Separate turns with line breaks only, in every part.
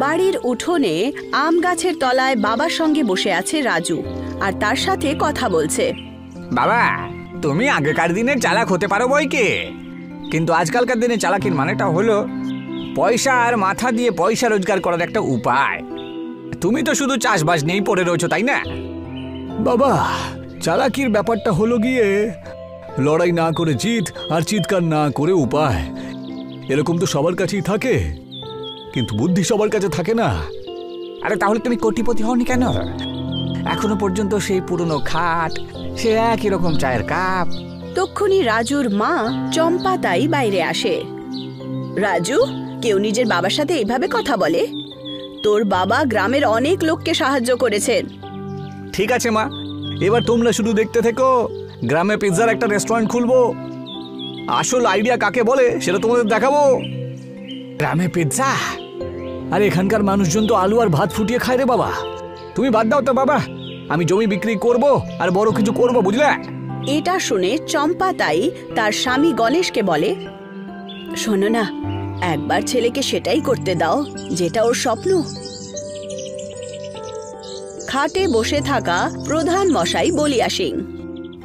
বাড়ির উঠোনে আম গাছের তলায় বাবার সঙ্গে বসে আছে রাজু, আর তার সাথে কথা বলছে।
বাবা, তুমি আগেকার দিনে চালাক হতে পারো বই কি, কিন্তু আজকালকার দিনে চালাকির মানেটা হলো পয়সা আর মাথা দিয়ে পয়সা রোজগার করার একটা উপায়। তুমি তো শুধু চাষবাস নিয়েই পড়ে রয়েছো, তাই না?
বাবা, চালাকির ব্যাপারটা হলো গিয়ে লড়াই না করে জিত আর চিৎকার না করে উপায়। এরকম তো সবার কাছেই থাকে, কিন্তু বুদ্ধি সবার কাছে থাকে না।
আরে তাহলে তুমি কোটিপতি হওনি কেন? এখনো পর্যন্ত সেই পুরনো খাট, সে একই রকম চায়ের কাপ।
তক্ষুনি রাজুর মা চম্পা তাই বাইরে আসে। রাজু, কেউ নিজের বাবার সাথে এইভাবে কথা বলে? তোর বাবা গ্রামের অনেক লোককে সাহায্য করেছেন।
ঠিক আছে মা, এবার তোমরা শুধু দেখতে থেকো। গ্রামে পিৎজার একটা রেস্টুরেন্ট খুলবো। আসল আইডিয়া কাকে বলে সেটা তোমাদের দেখাবো।
গ্রামে পিৎজা?
আর এখানকার মানুষজন তো আলু আর ভাত ফুটিয়ে খায় রে বাবা। তুমি বাদ দাও তো বাবা, আমি জমি বিক্রি করব আর বড় কিছু করব, বুঝলে?
এটা শুনে চম্পা তাই তার স্বামী গণেশকে বলে, শোনো না, একবার ছেলেকে সেটাই করতে দাও যেটা ওর স্বপ্ন। খাটে বসে থাকা প্রধান মশাই বলিয়া সিং।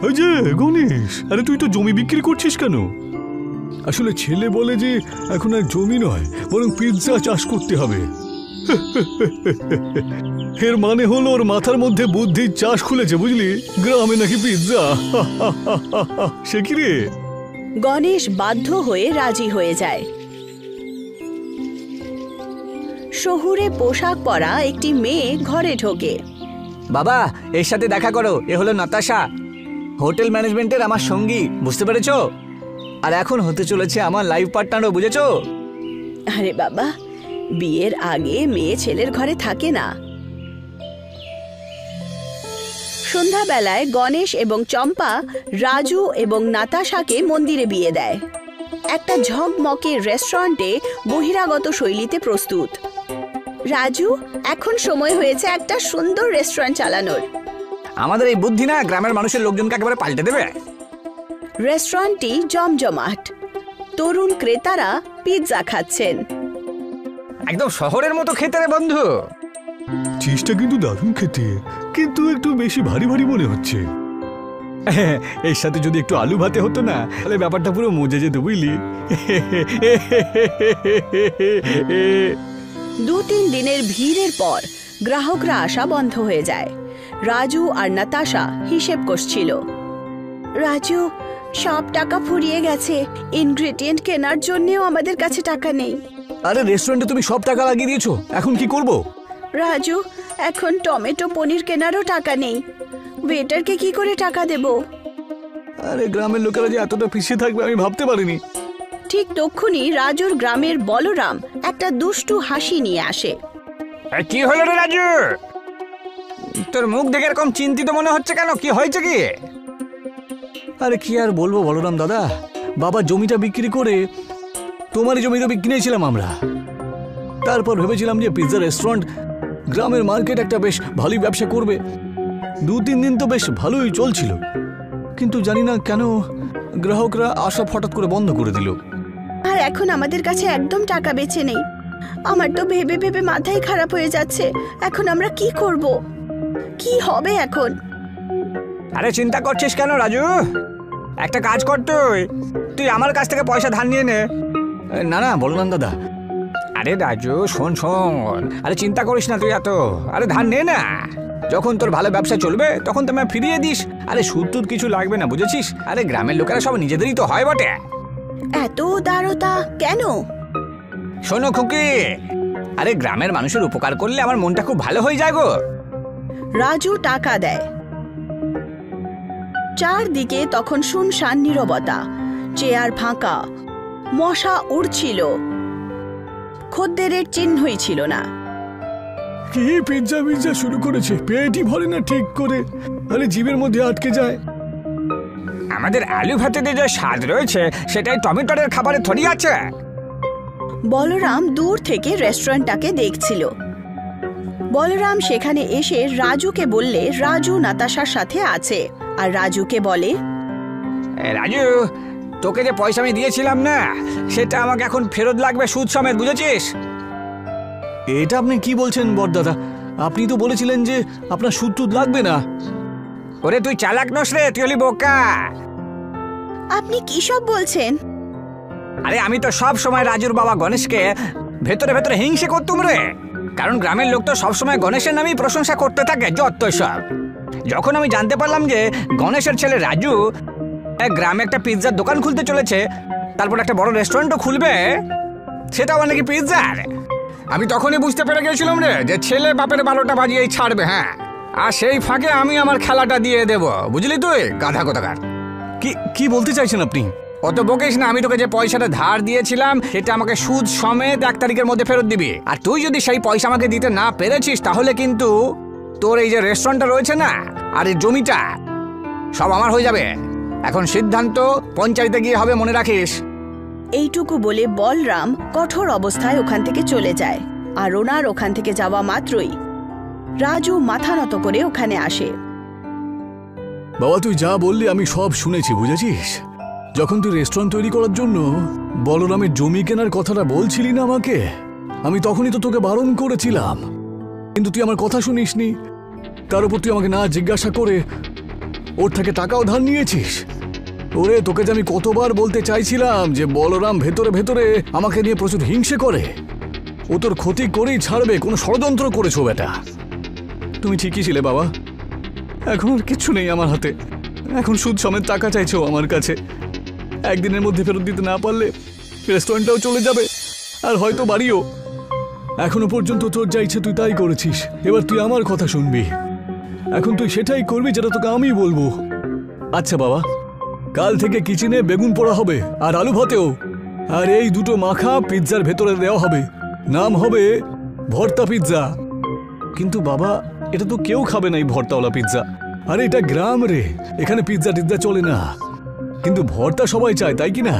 এই যে গণেশ, আরে তুই তো জমি বিক্রি করছিস কেন? আসলে ছেলে বলে যে এখন আর জমি নয়, বরং পিৎজা চাষ করতে হবে। এর মানে হলো ওর মাথার মধ্যে বুদ্ধির চাষ খুলেছে, বুঝলি? গ্রামে নাকি পিৎজা। সে কি রে?
গণেশ বাধ্য হয়ে রাজি হয়ে যায়। শহুরে পোশাক পরা একটি মেয়ে ঘরে ঢোকে।
বাবা, এর সাথে দেখা করো, এ হলো নাতাশা, হোটেল ম্যানেজমেন্টের আমার সঙ্গী, বুঝতে পেরেছো? আর এখন হতে চলেছে আমার লাইফ পার্টনারও, বুঝেছো?
আরে বাবা, বিয়ের আগে মেয়ে ছেলের ঘরে থাকে না। সন্ধ্যাবেলায় গণেশ এবং চম্পা রাজু এবং নাতাশাকে মন্দিরে বিয়ে দেয়। একটা ঝকমকে রেস্টুরেন্টে বহিরাগত শৈলীতে প্রস্তুত। রাজু, এখন সময় হয়েছে একটা সুন্দর রেস্টুরেন্ট চালানোর।
আমাদের এই বুদ্ধি না গ্রামের মানুষের লোকজনকে একেবারে পাল্টে দেবে।
রেস্টুরেন্টটি জমজমাট। তরুণ ক্রেতারা পিৎজা খাচ্ছেন।
একদম শহরের মতো খেতে রে বন্ধু।
চিজটা কিন্তু দারুণ খেতে, কিন্তু একটু বেশি ভারী ভারী মনে হচ্ছে। এর সাথে যদি একটু আলু ভাতে হতো না, তাহলে ব্যাপারটা পুরো মজে যেত, বুঝলি?
2-3 দিনের ভিড়ের পর গ্রাহকরা আসা বন্ধ হয়ে যায়। রাজু আর নাতাশা হিসেব কষছিল। রাজু, সব টাকা ফুরিয়ে গেছে। ইনগ্রেডিয়েন্ট কেনার জন্যও আমাদের কাছে টাকা নেই।
আরে রেস্টুরেন্টে তুমি সব টাকা লাগিয়ে দিয়েছো, এখন কি করব?
রাজু, এখন টমেটো পনির কেনারও টাকা নেই। ওয়েটারকে কি করে টাকা দেব?
আরে গ্রামের লোকেরা যে এতটা পিছিয়ে থাকবে আমি ভাবতে পারিনি।
ঠিক তক্ষুনি রাজুর গ্রামের বলরাম একটা দুষ্টু হাসি নিয়ে আসে।
কি হলো রে রাজু? তোর মুখ দেখে এরকম চিন্তিত মনে হচ্ছে কেন? কি হয়েছে কি?
আরে কি আর বলবো বলরাম দাদা, বাবা জমিটা বিক্রি করে তোমারই জমিটা কিনেছিলাম আমরা। তারপর ভেবেছিলাম যে পিৎজা রেস্টুরেন্ট গ্রামের মার্কেট একটা বেশ ভালোই ব্যবসা করবে। 2-3 দিন তো বেশ ভালোই চলছিল, কিন্তু জানি না কেন গ্রাহকরা আসা হঠাৎ করে বন্ধ করে দিল।
আর এখন আমাদের কাছে একদম টাকা বেঁচে নেই। আমার তো ভেবে ভেবে মাথাই খারাপ হয়ে যাচ্ছে। এখন আমরা কি করব? কি হবে এখন?
আরে চিন্তা করছিস কেন রাজু? একটা কাজ কর, তুই আমার কাছ থেকে পয়সা ধার নিয়ে নে।
না না বলরাম দাদা।
আরে রাজু শোন, আরে চিন্তা করিস না তুই এত। আরে ধার নে না, যখন তোর ভালো ব্যবসা চলবে তখন তো আমি ফিরিয়ে দিস। আরে সুদ কিছু লাগবে না, বুঝেছিস? আরে গ্রামের লোকেরা সব নিজেদেরই তো হয় বটে।
এত উদারতা কেন?
শোনো খুকি, আরে গ্রামের মানুষের উপকার করলে আমার মনটা খুব ভালো হয়ে যায় গো।
রাজু টাকা দেয়। চারদিকে তখন শুনশান নীরবতা। চেয়ার ফাঁকা, মশা উড়ছিল, খদ্দেরের চিহ্নই ছিল না।
কি পিৎজা শুরু করেছে, পেটই ভরে না ঠিক করে, আরে জিভের মধ্যে আটকে যায়।
আমাদের আলু ভাতে যে স্বাদ রয়েছে সেটাই টমেটোর খাবারে থরি আছে।
বলরাম দূর থেকে রেস্টুরেন্টটাকে দেখছিল। বলরাম সেখানে এসে রাজুকে বললে রাজু নাতাশার সাথে আছে, আর রাজুকে বলে,
রাজু তোকে যে পয়সা আমি দিয়েছিলাম না, সেটা আমাকে এখন ফেরত লাগবে সুদ সমেত, বুঝেছিস?
এটা আপনি কি বলছেন বড়দাদা? আপনি তো বলেছিলেন যে আপনার সুদ টুদ লাগবে না।
ওরে তুই চালাক নস রে, তুই হলি বোকা।
আপনি কি সব বলছেন?
আরে আমি তো সব সময় রাজুর বাবা গণেশকে ভেতরে ভেতরে হিংসে করতুম রে, কারণ গ্রামের লোক তো সবসময় গণেশের নামেই প্রশংসা করতে থাকে, যত সব। যখন আমি জানতে পারলাম যে গণেশের ছেলে রাজু গ্রামে একটা পিৎজার দোকান খুলতে চলেছে, তারপর একটা বড় রেস্টুরেন্টও খুলবে, সেটাও নাকি পিৎজার, আমি তখনই বুঝতে পেরে গেছিলাম রে যে ছেলে বাপের 12টা বাজিয়েই ছাড়বে। হ্যাঁ, আর সেই ফাঁকে আমি আমার খেলাটা দিয়ে দেব, বুঝলি তুই গাধা কোথাকার।
কি বলতে চাইছেন আপনি?
অত বকিস না, আমি তোকে যে পয়সাটা ধার দিয়েছিলাম সেটা আমাকে সুদ সমেত 1 তারিখের মধ্যে ফেরত দিবি। আর তুই যদি সেই পয়সা আমাকে দিতে না পেরেছিস, তাহলে কিন্তু তোর এই যে রেস্টুরেন্টটা রয়েছে না, আর এই জমিটা সব আমার হয়ে যাবে। এখন সিদ্ধান্ত পঞ্চায়েতে গিয়ে হবে, মনে রাখিস।
এইটুকু বলে বলরাম কঠোর অবস্থায় ওখান থেকে চলে যায়। আর ওনার ওখান থেকে যাওয়া মাত্রই রাজু মাথা নত করে ওখানে আসে।
বাবা, তুই যা বললি আমি সব শুনেছি, বুঝেছিস? যখন তুই রেস্টুরেন্ট তৈরি করার জন্য বলরামের জমি কেনার কথাটা বলছিলি না আমাকে, আমি তখনই তো তোকে বারণ করেছিলাম, কিন্তু তুই আমার কথা শুনিসনি। তার উপর তুই আমাকে না জিজ্ঞাসা করে ওর থেকে টাকাও ধার নিয়েছিস। ওরে, তোকে যে আমি কতবার বলতে চাইছিলাম যে বলরাম ভেতরে ভেতরে আমাকে নিয়ে প্রচুর হিংসে করে, ও তোর ক্ষতি করেই ছাড়বে, কোনো ষড়যন্ত্র করেছো বেটা। তুমি ঠিকই ছিলে বাবা, এখন আর কিচ্ছু নেই আমার হাতে। এখন সুদ সমেত টাকা চাইছো আমার কাছে। একদিনের মধ্যে ফেরত দিতে না পারলে রেস্টুরেন্টটাও চলে যাবে, আর হয়তো বাড়িও। এখনো পর্যন্ত তোর যা ইচ্ছে তুই তাই করেছিস, এবার তুই আমার কথা শুনবি। এখন তুই সেটাই করবি যেটা তোকে আমি বলবো। আচ্ছা বাবা, কাল থেকে কিচেনে বেগুন পোড়া হবে আর আলু ভাতেও, আর এই দুটো মাখা পিৎজার ভেতরে দেওয়া হবে। নাম হবে ভর্তা পিৎজা। কিন্তু বাবা, এটা তো কেউ খাবে না, এই ভর্তাওয়ালা পিৎজা। আরে এটা গ্রাম রে, এখানে পিৎজা টিৎজা চলে না। কিন্তু ভর্তা সবাই চায়, তাই কি না?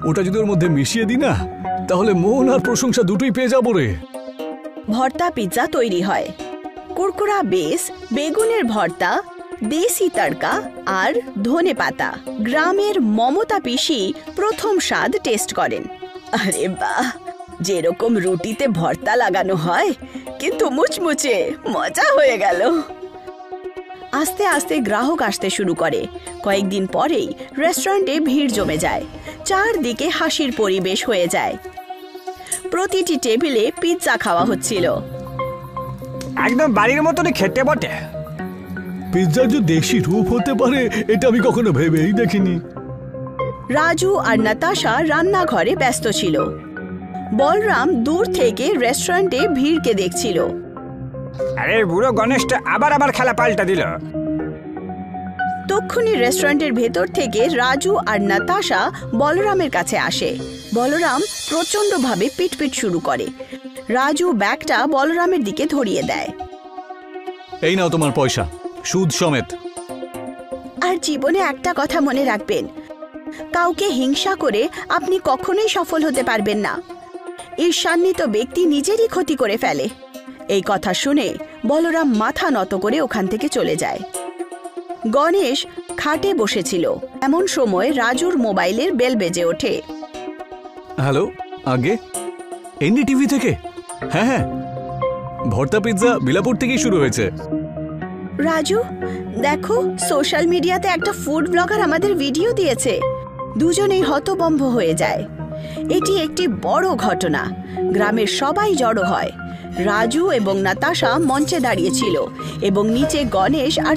ওটা যদি ওর মধ্যে মিশিয়ে দিই না, তাহলে মন আর প্রশংসা দুটোই পেয়ে যাবো রে।
ভর্তা পিৎজা তৈরি হয়। কুরকুরা বেস, বেগুনের ভর্তা, দেশি তড়কা আর ধনে পাতা। গ্রামের মমতা পিসি প্রথম স্বাদ টেস্ট করেন। আরে বাহ, যেরকম রুটিতে ভর্তা লাগানো হয়, কিন্তু মুচমুচে, মজা হয়ে গেল। আস্তে আস্তে গ্রাহক আসতে শুরু করে। কয়েকদিন পরেই রেস্টুরেন্টে ভিড় জমে যায়, চারদিকে হাসির পরিবেশ হয়ে যায়। প্রতিটি টেবিলে পিৎজা খাওয়া হচ্ছিল।
একদম বাড়ির মতনই খেতে বটে।
পিৎজার যে দেশি রূপ হতে পারে, এটা আমি কখনো ভেবেই দেখিনি।
রাজু আর নাতাশা রান্নাঘরে ব্যস্ত ছিল। বলরাম দূর থেকে রেস্টুরেন্টে ভিড়কে দেখছিল।
আরে বুড়ো গণেশটা আবার খেলা পাল্টা দিল।
তক্ষুনি রেস্টুরেন্টের ভেতর থেকে রাজু আর নাতাশা বলরামের কাছে আসে। বলরাম প্রচন্ডভাবে পিটপিট শুরু করে। রাজু ব্যাগটা বলরামের দিকে ধরিয়ে দেয়।
এই নাও তোমার পয়সা, সুদ সমেত।
আর জীবনে একটা কথা মনে রাখবেন, কাউকে হিংসা করে আপনি কখনোই সফল হতে পারবেন না। ঈর্ষান্বিত ব্যক্তি নিজেরই ক্ষতি করে ফেলে। এই কথা শুনে বলরাম মাথা নত করে ওখান থেকে চলে যায়। গণেশ খাটে বসেছিল। এমন সময় রাজুর মোবাইলের বেল বেজে ওঠে।
হ্যালো, আগে এনডিটিভি থেকে? হ্যাঁ হ্যাঁ, ভর্তা পিৎজা বিলাপুর থেকেই শুরু হয়েছে।
রাজু, দেখো, সোশ্যাল মিডিয়াতে একটা ফুড ব্লগার আমাদের ভিডিও দিয়েছে। দুজনেই হতবম্ব হয়ে যায়। এটি একটি বড় ঘটনা। গ্রামের সবাই জড়ো হয়। রাজু এবং নাতাশা মঞ্চে দাঁড়িয়েছিল এবং নিচে গণেশ আর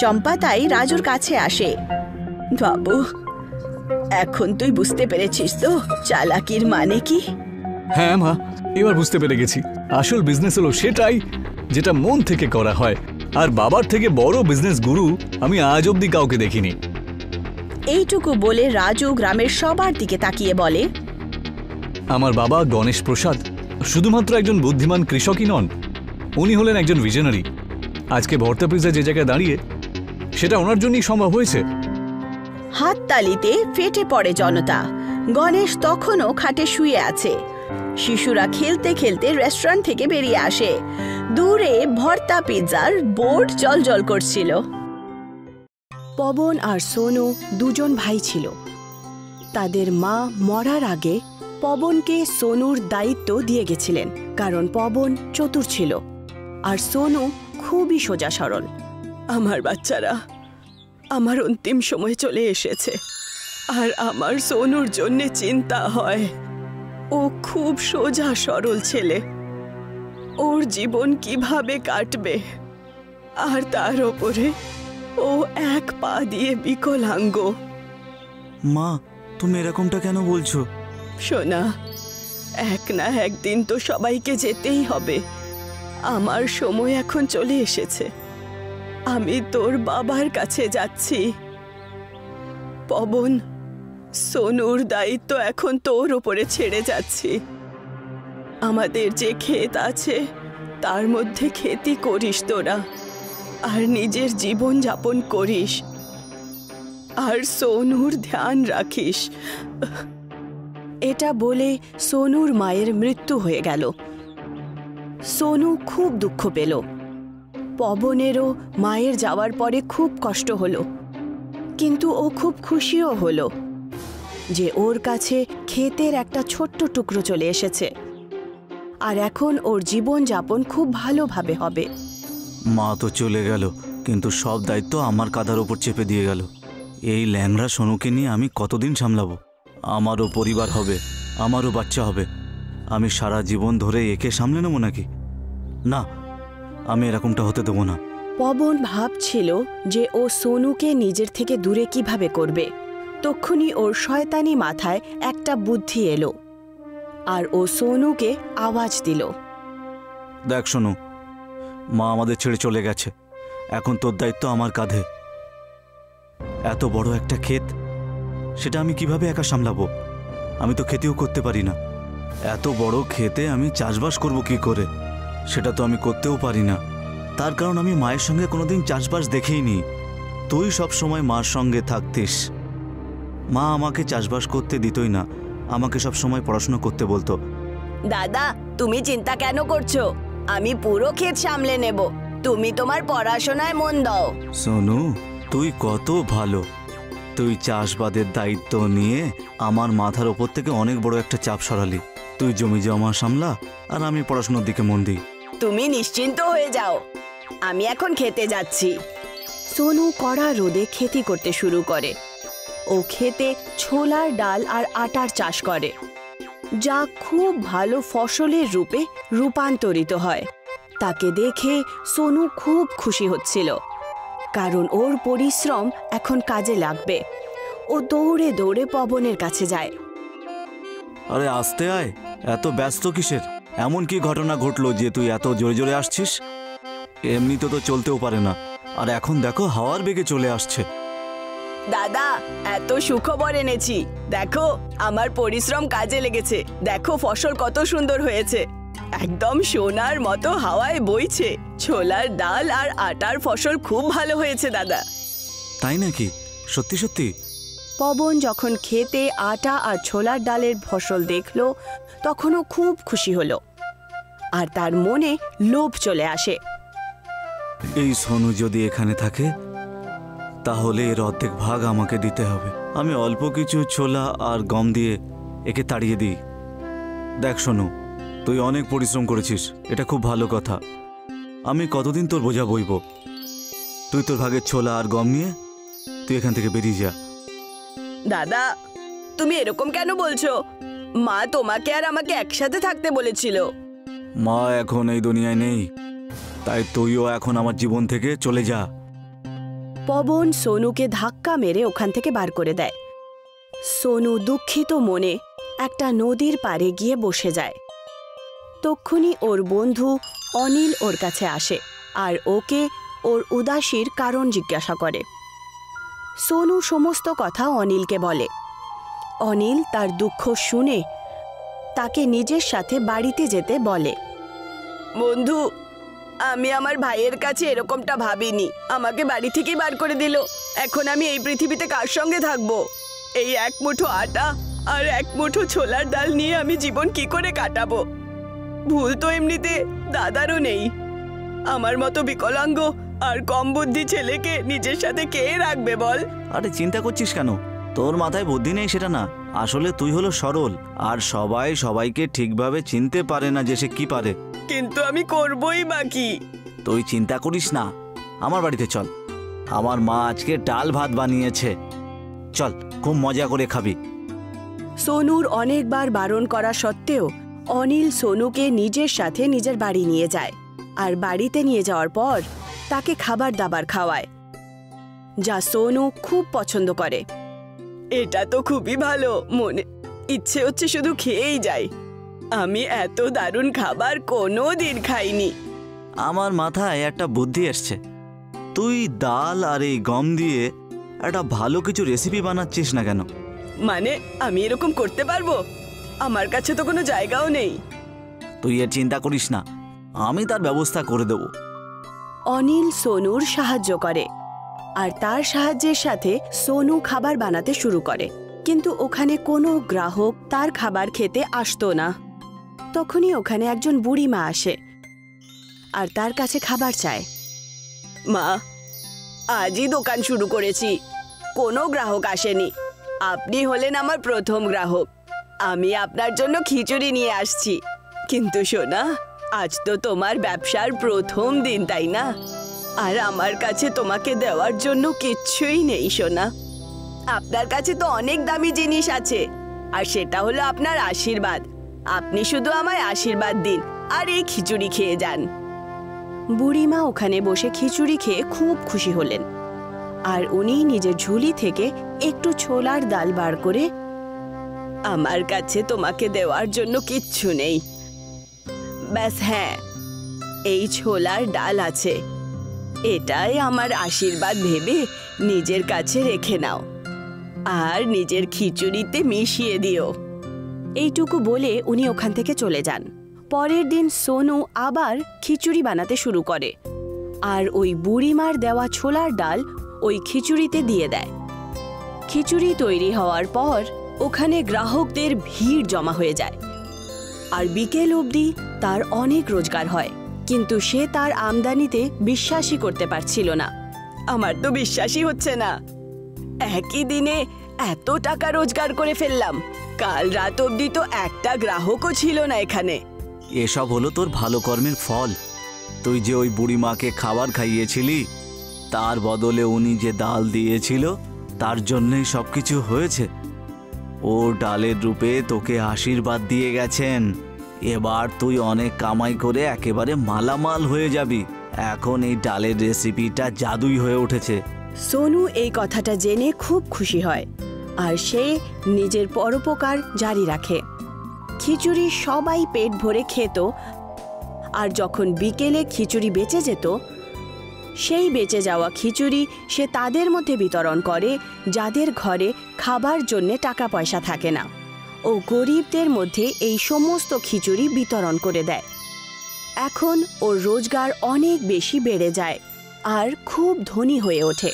চম্পাতাই রাজুর কাছে আসে। বাবু, এখন তুই বুঝতে পেরেছিস তো চালাকির মানে কি?
হ্যাঁ মা, এবার বুঝতে পেরে গেছি। আসল বিজনেস হলো সেটাই যেটা মন থেকে করা হয়। আর বাবার থেকে বড় বিজনেস গুরু আমি আজ অব্দি কাউকে দেখিনি।
এইটুকু বলে রাজু গ্রামের সবার দিকে তাকিয়ে বলে,
আমার বাবা গণেশ প্রসাদ শুধুমাত্র একজন বুদ্ধিমান কৃষকই নন, উনি হলেন একজন ভিশনারি। আজকে ভর্তা পিৎজা যে জায়গায় দাঁড়িয়ে, সেটা ওনার জন্যই সম্ভব হয়েছে।
হাততালিতে ফেটে পড়ে জনতা। গণেশ তখনও খাটে শুয়ে আছে। শিশুরা খেলতে খেলতে রেস্টুরেন্ট থেকে বেরিয়ে আসে। দূরে ভর্তা পিৎজার বোর্ড জ্বলজ্বল করছিল। পবন আর সোনু দুজন ভাই ছিল। তাদের মা মরার আগে পবনকে সোনুর দায়িত্ব দিয়ে গেছিলেন, কারণ পবন চতুর ছিল আর সোনু খুবই সোজা সরল। আমার বাচ্চারা, আমার অন্তিম সময় চলে এসেছে আর আমার সোনুর জন্য চিন্তা হয়। ও খুব সোজা সরল ছেলে, ওর জীবন কিভাবে কাটবে, আর তার ওপরে ও এক পা দিয়ে বিকলাঙ্গ।
মা, তুমি এরকমটা কেন বলছো?
সোনা, এক না একদিন তো সবাইকে যেতেই হবে। আমার সময় এখন চলে এসেছে। আমি তোর বাবার কাছে যাচ্ছি। পবন, সোনুর দায়িত্ব এখন তোর ওপরে ছেড়ে যাচ্ছি। আমাদের যে ক্ষেত আছে তার মধ্যে খেতি করিস তোরা, আর নিজের জীবন যাপন করিস, আর সোনুর ধ্যান রাখিস। এটা বলে সোনুর মায়ের মৃত্যু হয়ে গেল। সোনু খুব দুঃখ পেল। পবনেরও মায়ের যাওয়ার পরে খুব কষ্ট হলো, কিন্তু ও খুব খুশিও হলো যে ওর কাছে ক্ষেতের একটা ছোট্ট টুকরো চলে এসেছে, আর এখন ওর জীবন যাপন খুব ভালোভাবে হবে।
মা তো চলে গেল, কিন্তু সব দায়িত্ব আমার কাঁধার ওপর চেপে দিয়ে গেল। এই ল্যাংড়া সোনুকে নিয়ে আমি কতদিন সামলাবো? আমারও পরিবার হবে, আমারও বাচ্চা হবে। আমি সারা জীবন ধরে একে সামলে নেবো নাকি? না, আমি এরকমটা হতে দেবো না।
পবন ভাবছিল যে ও সোনুকে নিজের থেকে দূরে কিভাবে করবে। তক্ষুনি ওর শয়তানি মাথায় একটা বুদ্ধি এলো, আর ও সোনুকে আওয়াজ দিল,
দেখ সোনু, মা আমাদের ছেড়ে চলে গেছে, এখন তোর দায়িত্ব আমার কাঁধে। এত বড় একটা ক্ষেত, সেটা আমি কিভাবে একা সামলাবো? আমি তো খেতেও করতে পারি না। এত বড় ক্ষেতে আমি চাষবাস করব কি করে? সেটা তো আমি করতেও পারি না। তার কারণ আমি মায়ের সঙ্গে কোনোদিন চাষবাস দেখেইনি। তুই সব সময় মার সঙ্গে থাকতিস। মা আমাকে চাষবাস করতে দিতই না, আমাকে সব সময় পড়াশোনা করতে বলতো।
দাদা, তুমি চিন্তা কেন করছো? আমি পুরো ক্ষেত সামলে নেব, তুমি তোমার পড়াশোনায় মন দাও।
সোনু, তুই কত ভালো। তুই চাষবাদের দায়িত্ব নিয়ে আমার মাথার ওপর থেকে অনেক বড় একটা চাপ সরালি। তুই জমি জমা সামলা, আর আমি পড়াশোনার দিকে মন দিই।
তুমি নিশ্চিন্ত হয়ে যাও, আমি এখন খেতে যাচ্ছি। সোনু কড়া রোদে খেতি করতে শুরু করে। ও খেতে ছোলার ডাল আর আটার চাষ করে, যা খুব ভালো ফসলের রূপে রূপান্তরিত হয়। তাকে দেখে সোনু খুব খুশি হচ্ছিল, কারণ ওর পরিশ্রম এখন কাজে লাগবে। ও দৌড়ে দৌড়ে পবনের কাছে যায়।
আরে আস্তে আয়, এত ব্যস্ত কিসের? এমন কি ঘটনা ঘটলো যে তুই এত জোরে জোরে আসছিস? এমনিতে তো চলতেও পারে না, আর এখন দেখো হাওয়ার বেগে চলে আসছে।
দাদা, এত সুখবর এনেছি। দেখো, আমার পরিশ্রম কাজে লেগেছে। দেখো ফসল কত সুন্দর হয়েছে, একদম সোনার মতো হাওয়ায় বইছে। ছোলার ডাল আর আটার ফসল খুব ভালো হয়েছে দাদা।
তাই নাকি? সত্যি সত্যি?
পবন যখন খেতে আটা আর ছোলার ডালের ফসল দেখল, তখনও খুব খুশি হলো, আর তার মনে লোভ চলে আসে।
এই সোনু যদি এখানে থাকে, তাহলে এর অর্ধেক ভাগ আমাকে দিতে হবে। আমি অল্প কিছু ছোলা আর গম দিয়ে একে তাড়িয়ে দিই। দেখ সোনু, তুই অনেক পরিশ্রম করেছিস, এটা খুব ভালো কথা। আমি কতদিন তোর বোঝা বইব? তুই তোর ভাগের ছোলা আর গম নিয়ে তুই এখান থেকে বেরিয়ে যা।
দাদা, তুমি এরকম কেন বলছো? মা তোমাকে আর আমাকে একসাথে থাকতে বলেছিল।
মা এখন এই দুনিয়ায় নেই, তাই তুইও এখন আমার জীবন থেকে চলে যা।
পবন সোনুকে ধাক্কা মেরে ওখান থেকে বার করে দেয়। সোনু দুঃখিত মনে একটা নদীর পাড়ে গিয়ে বসে যায়। তক্ষুনি ওর বন্ধু অনিল ওর কাছে আসে আর ওকে ওর উদাসীর কারণ জিজ্ঞাসা করে। সোনু সমস্ত কথা অনিলকে বলে। অনিল তার দুঃখ শুনে তাকে নিজের সাথে বাড়িতে যেতে বলে। বন্ধু, আমি আমার ভাইয়ের কাছে এরকমটা ভাবিনি। আমাকে বাড়ি থেকেই বার করে দিল। এখন আমি এই পৃথিবীতে কার সঙ্গে থাকবো? এই এক মুঠো আটা আর এক মুঠো ছোলার ডাল নিয়ে আমি জীবন কি করে কাটাবো? ভুল তো এমনিতে দাদারও নেই। আমার মতো বিকলাঙ্গ আর কম বুদ্ধি ছেলেকে নিজের সাথে কে রাখবে বল?
আরে চিন্তা করছিস কেন? তোর মাথায় বুদ্ধি নেই সেটা না, আসলে তুই হলো সরল, আর সবাই সবাইকে ঠিকভাবে চিনতে পারে না যে সে কি পারে।
কিন্তু আমি করবই বাকি।
তুই চিন্তা করিস না, আমার বাড়িতে চল, আমার মা আজকে ডাল ভাত বানিয়েছে, চল খুব মজা করে খাবি।
সোনুর অনেকবার বারণ করা সত্ত্বেও অনিল সোনুকে নিজের সাথে নিজের বাড়ি নিয়ে যায়, আর বাড়িতে নিয়ে যাওয়ার পর তাকে খাবার দাবার খাওয়ায়, যা সোনু খুব পছন্দ করে। এটা তো খুবই ভালো, মনে ইচ্ছে হচ্ছে শুধু খেয়েই যাই। আমি এত দারুণ খাবার কোনো দিন খাইনি।
আমার মাথায় একটা বুদ্ধি এসছে, তুই ডাল আর এই গম দিয়ে একটা ভালো কিছু রেসিপি বানাচ্ছিস না কেন?
মানে আমি এরকম করতে পারবো? আমার কাছে তো কোনো জায়গাও নেই।
তুই এর চিন্তা করিস না, আমি তার ব্যবস্থা করে দেব।
অনিল সোনুর সাহায্য করে, আর তার সাহায্যের সাথে সোনু খাবার বানাতে শুরু করে, কিন্তু ওখানে কোনো গ্রাহক তার খাবার খেতে আসতো না। তখনই ওখানে একজন বুড়ি মা আসে আর তার কাছে খাবার চায়। মা, আজই দোকান শুরু করেছি, কোনো গ্রাহক আসেনি। আপনি হলেন আমার প্রথম গ্রাহক। আমি আপনার জন্য খিচুড়ি নিয়ে আসছি। কিন্তু সোনা, আজ তো তোমার ব্যবসার প্রথম দিন, তাই না? আর আমার কাছে তোমাকে দেওয়ার জন্য কিচ্ছুই নেই সোনা। আপনার কাছে তো অনেক দামি জিনিস আছে, আর সেটা হলো আপনার আশীর্বাদ। আপনি শুধু আমায় আশীর্বাদ দিন আর এই খিচুড়ি খেয়ে যান। বুড়িমা ওখানে বসে খিচুড়ি খেয়ে খুব খুশি হলেন, আর উনি নিজের ঝুলি থেকে একটু ছোলার ডাল বার করে, আমার কাছে তোমাকে দেওয়ার জন্য কিচ্ছু নেই, ব্যাস হ্যাঁ এই ছোলার ডাল আছে, এটাই আমার আশীর্বাদ ভেবে নিজের কাছে রেখে নাও আর নিজের খিচুড়িতে মিশিয়ে দিও। এইটুকু বলে উনি ওখান থেকে চলে যান। পরের দিন সোনু আবার খিচুড়ি বানাতে শুরু করে, আর ওই বুড়িমার দেওয়া ছোলার ডাল ওই খিচুড়িতে দিয়ে দেয়। খিচুড়ি তৈরি হওয়ার পর ওখানে গ্রাহকদের ভিড় জমা হয়ে যায়, আর বিকেল অবধি তার অনেক রোজগার হয়। কিন্তু সে তার আমদানিতে বিশ্বাসই করতে পারছিল না। আমার তো বিশ্বাসই হচ্ছে না, একই দিনে এত টাকা রোজগার করে ফেললাম। কাল রাত অবধি তো একটা গ্রাহকও ছিল না এখানে।
এসব হলো তোর ভালো কর্মের ফল। তুই যে ওই বুড়িমাকে খাবার খাইয়েছিলি, তার বদলে উনি যে ডাল দিয়েছিল, তার জন্যই সবকিছু হয়েছে। ও ডালের রূপে তোকে আশীর্বাদ দিয়ে গেছেন। এবার তুই অনেক কামাই করে একেবারে মালামাল হয়ে যাবি। এখন এই ডালের রেসিপিটা জাদুই হয়ে উঠেছে।
সোনু এই কথাটা জেনে খুব খুশি হয়, আর সে নিজের পরোপকার জারি রাখে। খিচুড়ি সবাই পেট ভরে খেত, আর যখন বিকেলে খিচুড়ি বেঁচে যেত, সেই বেঁচে যাওয়া খিচুড়ি সে তাদের মধ্যে বিতরণ করে যাদের ঘরে খাবার জন্যে টাকা পয়সা থাকে না, ও গরিবদের মধ্যে এই সমস্ত খিচুড়ি বিতরণ করে দেয়। এখন ওর রোজগার অনেক বেশি বেড়ে যায় আর খুব ধনী হয়ে ওঠে।